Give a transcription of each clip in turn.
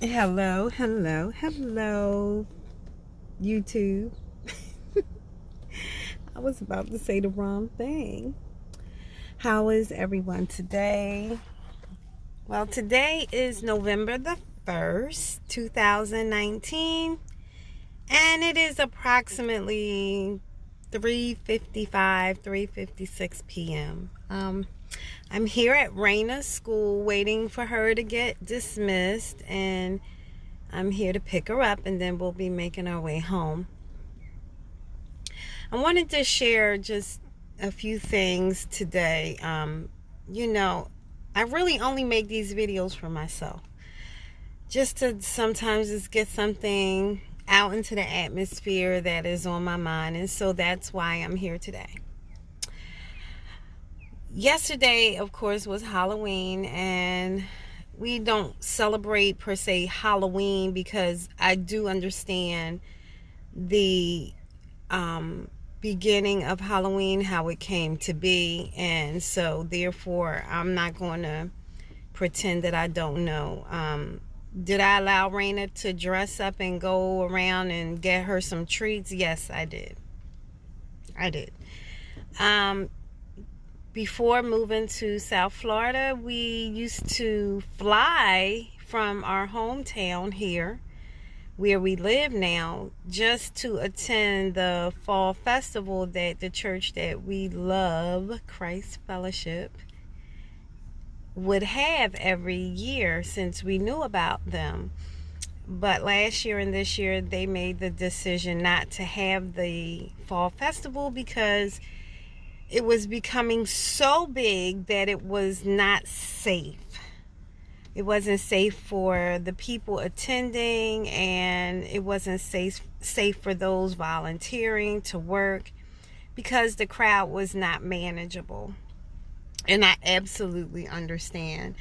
Hello, hello, hello, YouTube. I was about to say the wrong thing. How is everyone today? Well, today is November the 1st, 2019, and it is approximately 3:55, 3:56 p.m. I'm here at Raina's school waiting for her to get dismissed, and I'm here to pick her up, and then we'll be making our way home. I wanted to share just a few things today. I really only make these videos for myself, just to sometimes just get something out into the atmosphere that is on my mind, and so that's why I'm here today. Yesterday, of course, was Halloween, and we don't celebrate per se Halloween because I do understand the beginning of Halloween, how it came to be, and so therefore I'm not going to pretend that I don't know. Did I allow Raina to dress up and go around and get her some treats? Yes, I did. Um, Before moving to South Florida, we used to fly from our hometown here where we live now just to attend the fall festival that the church that we love, Christ Fellowship, would have every year since we knew about them. But last year and this year they made the decision not to have the fall festival because it was becoming so big that it was not safe. It wasn't safe for the people attending, and it wasn't safe for those volunteering to work because the crowd was not manageable. And I absolutely understand.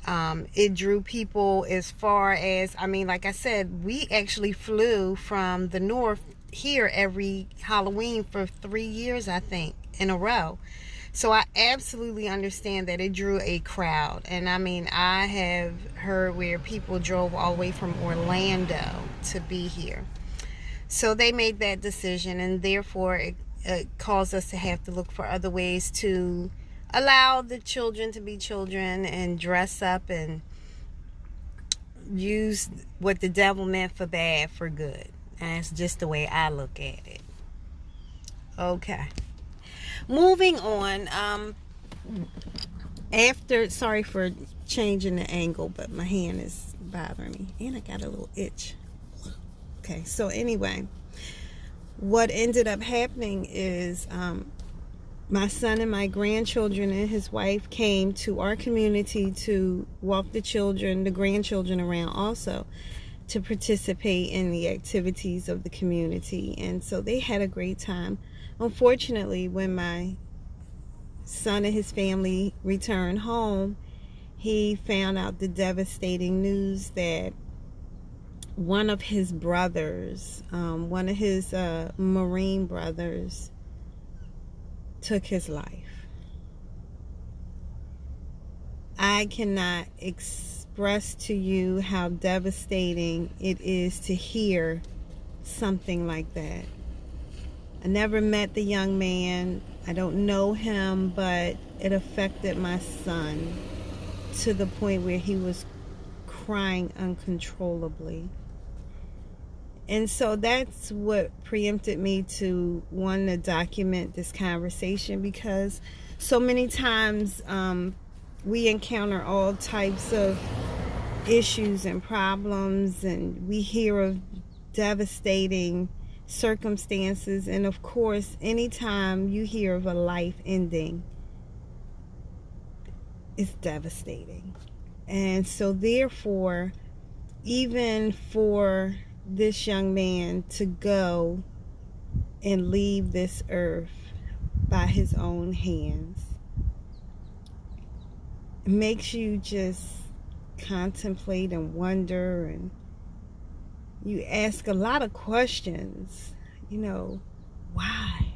It drew people as far as, like I said, we actually flew from the north here every Halloween for 3 years, I think, in a row. So I absolutely understand that it drew a crowd. And I have heard where people drove all the way from Orlando to be here. So they made that decision, and therefore it caused us to have to look for other ways to allow the children to be children and dress up and use what the devil meant for bad for good. And that's just the way I look at it. Okay. Moving on, sorry for changing the angle, but my hand is bothering me, and I got a little itch. Okay, so anyway, what ended up happening is my son and my grandchildren and his wife came to our community to walk the grandchildren around also, to participate in the activities of the community, and so they had a great time. Unfortunately, when my son and his family returned home, he found out the devastating news that one of his brothers, one of his Marine brothers, took his life. I cannot express to you how devastating it is to hear something like that. I never met the young man. I don't know him, but it affected my son to the point where he was crying uncontrollably. And so that's what preempted me to want to document this conversation, because so many times we encounter all types of issues and problems, and we hear of devastating circumstances, and of course anytime you hear of a life ending, it's devastating. And so therefore, even for this young man to go and leave this earth by his own hands, it makes you just contemplate and wonder, and you ask a lot of questions. Why?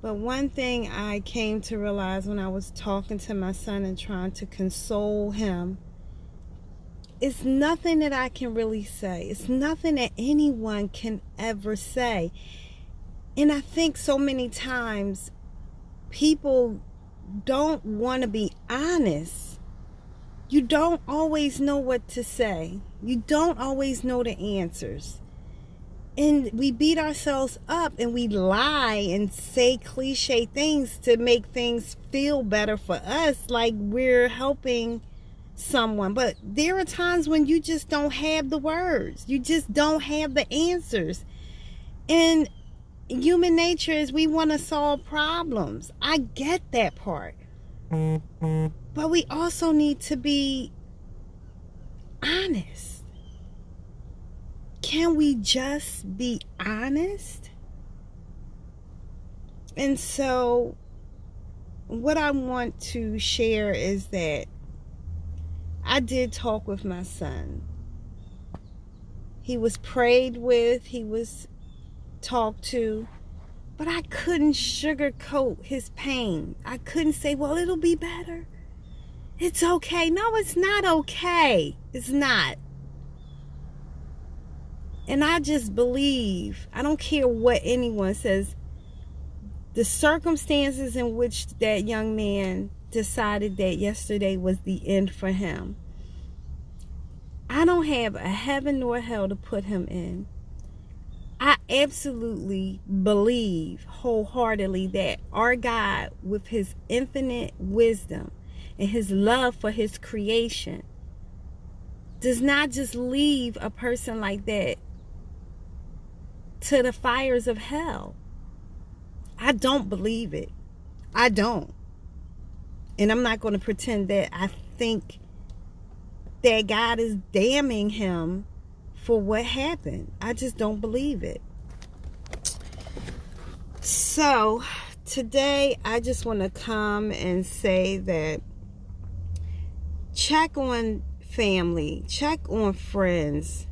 But one thing I came to realize when I was talking to my son and trying to console him it's nothing that I can really say. It's nothing that anyone can ever say. And I think so many times people don't want to be honest. You don't always know what to say. You don't always know the answers. And we beat ourselves up and we lie and say cliche things to make things feel better for us, like we're helping someone. But there are times when you just don't have the words. You just don't have the answers. And human nature is we want to solve problems. I get that part. But we also need to be honest. Can we just be honest? And so what I want to share is that I did talk with my son. He was prayed with, he was talked to, but I couldn't sugarcoat his pain. I couldn't say, well, it'll be better. It's okay. No, it's not okay. It's not. And I just believe, I don't care what anyone says, the circumstances in which that young man decided that yesterday was the end for him, I don't have a heaven nor hell to put him in. I absolutely believe wholeheartedly that our God, with his infinite wisdom and his love for his creation, does not just leave a person like that to the fires of hell. I don't believe it. I don't. And I'm not going to pretend that I think that God is damning him for what happened. I just don't believe it. So today I just want to come and say that check on family, check on friends.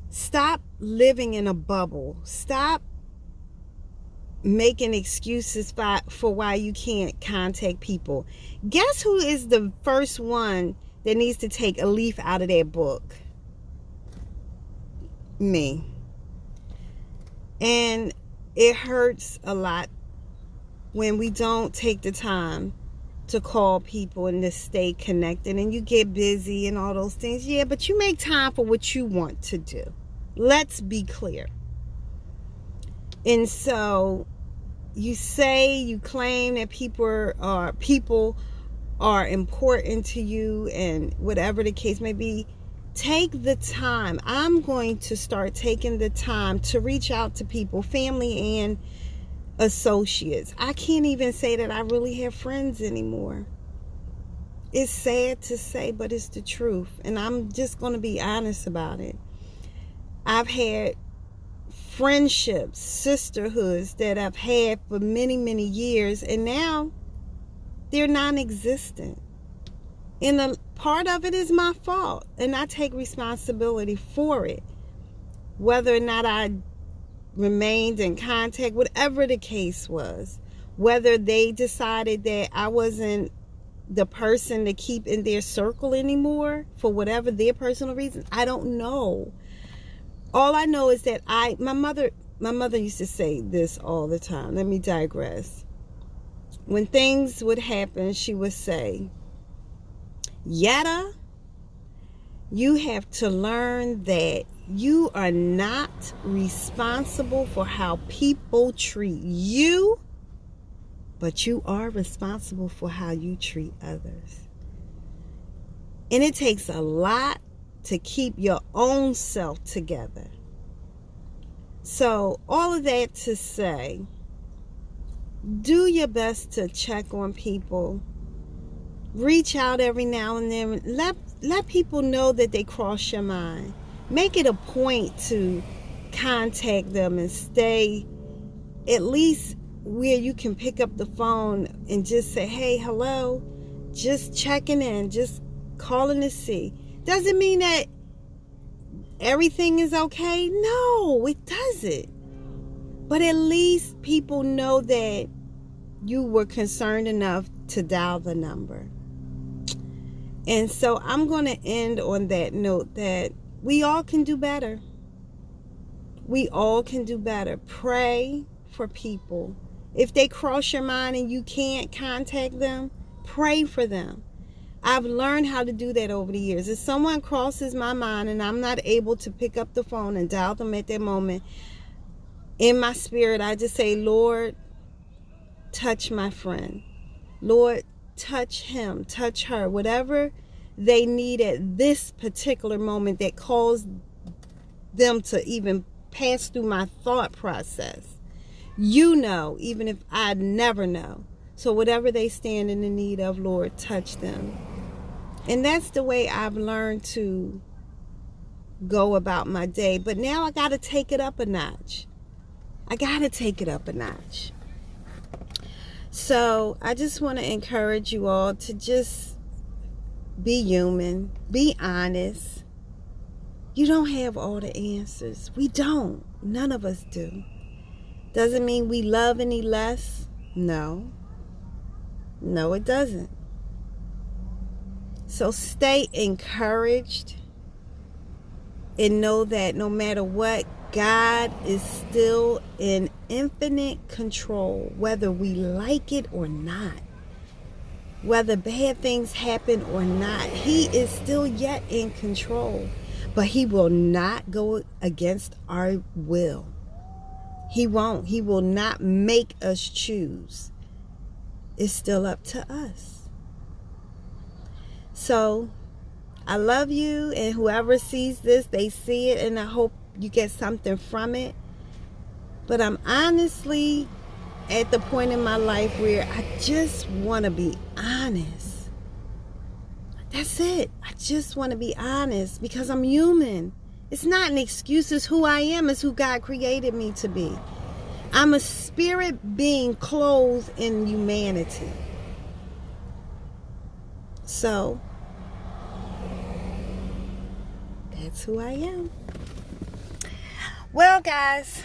Stop living in a bubble. Stop making excuses for why you can't contact people. Guess who is the first one that needs to take a leaf out of that book? Me. And it hurts a lot when we don't take the time to call people and to stay connected, and you get busy and all those things. Yeah, but you make time for what you want to do. Let's be clear. And so you claim that people are important to you, and whatever the case may be, take the time. I'm going to start taking the time to reach out to people, family and associates. I can't even say that I really have friends anymore. It's sad to say, but it's the truth. And I'm just going to be honest about it. I've had friendships, sisterhoods that I've had for many, many years, and now they're non-existent. And a part of it is my fault, and I take responsibility for it. Whether or not I remained in contact, whatever the case was, whether they decided that I wasn't the person to keep in their circle anymore for whatever their personal reasons, I don't know. All I know is that my mother used to say this all the time. Let me digress. When things would happen, she would say, Yetta, you have to learn that you are not responsible for how people treat you, but you are responsible for how you treat others. And it takes a lot to keep your own self together. So all of that to say, do your best to check on people. Reach out every now and then. Let people know that they cross your mind. Make it a point to contact them and stay at least where you can pick up the phone and just say, hey, hello, just checking in, just calling to see. Doesn't mean that everything is okay. No, it doesn't. But at least people know that you were concerned enough to dial the number. And so I'm going to end on that note that we all can do better. We all can do better. Pray for people. If they cross your mind and you can't contact them, pray for them. I've learned how to do that over the years. If someone crosses my mind and I'm not able to pick up the phone and dial them at that moment, in my spirit, I just say, Lord, touch my friend. Lord, touch him, touch her. Whatever they need at this particular moment that caused them to even pass through my thought process. You know, even if I never know. So whatever they stand in the need of, Lord, touch them. And that's the way I've learned to go about my day. But now I got to take it up a notch. I got to take it up a notch. So I just want to encourage you all to just be human, be honest. You don't have all the answers. We don't. None of us do. Doesn't mean we love any less. No. No, it doesn't. So stay encouraged and know that no matter what, God is still in infinite control, whether we like it or not. Whether bad things happen or not, He is still yet in control. But He will not go against our will. He won't. He will not make us choose. It's still up to us. So, I love you, and whoever sees this, they see it, and I hope you get something from it. But I'm honestly at the point in my life where I just want to be honest. That's it. I just want to be honest because I'm human. It's not an excuse. It's who I am. It's who God created me to be. I'm a spirit being clothed in humanity. So, that's who I am. Well, guys,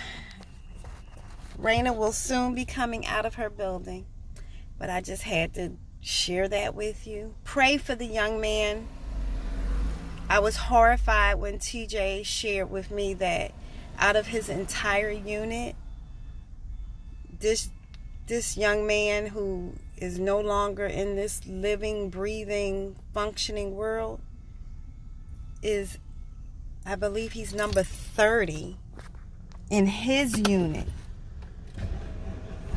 Raina will soon be coming out of her building, but I just had to share that with you. Pray for the young man. I was horrified when TJ shared with me that out of his entire unit, this young man who is no longer in this living, breathing, functioning world is, I believe he's number 30 in his unit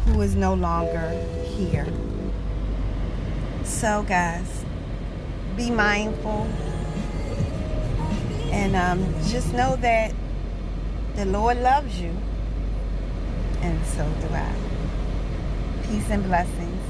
who is no longer here. So guys, be mindful and just know that the Lord loves you, and so do I. Peace and blessings.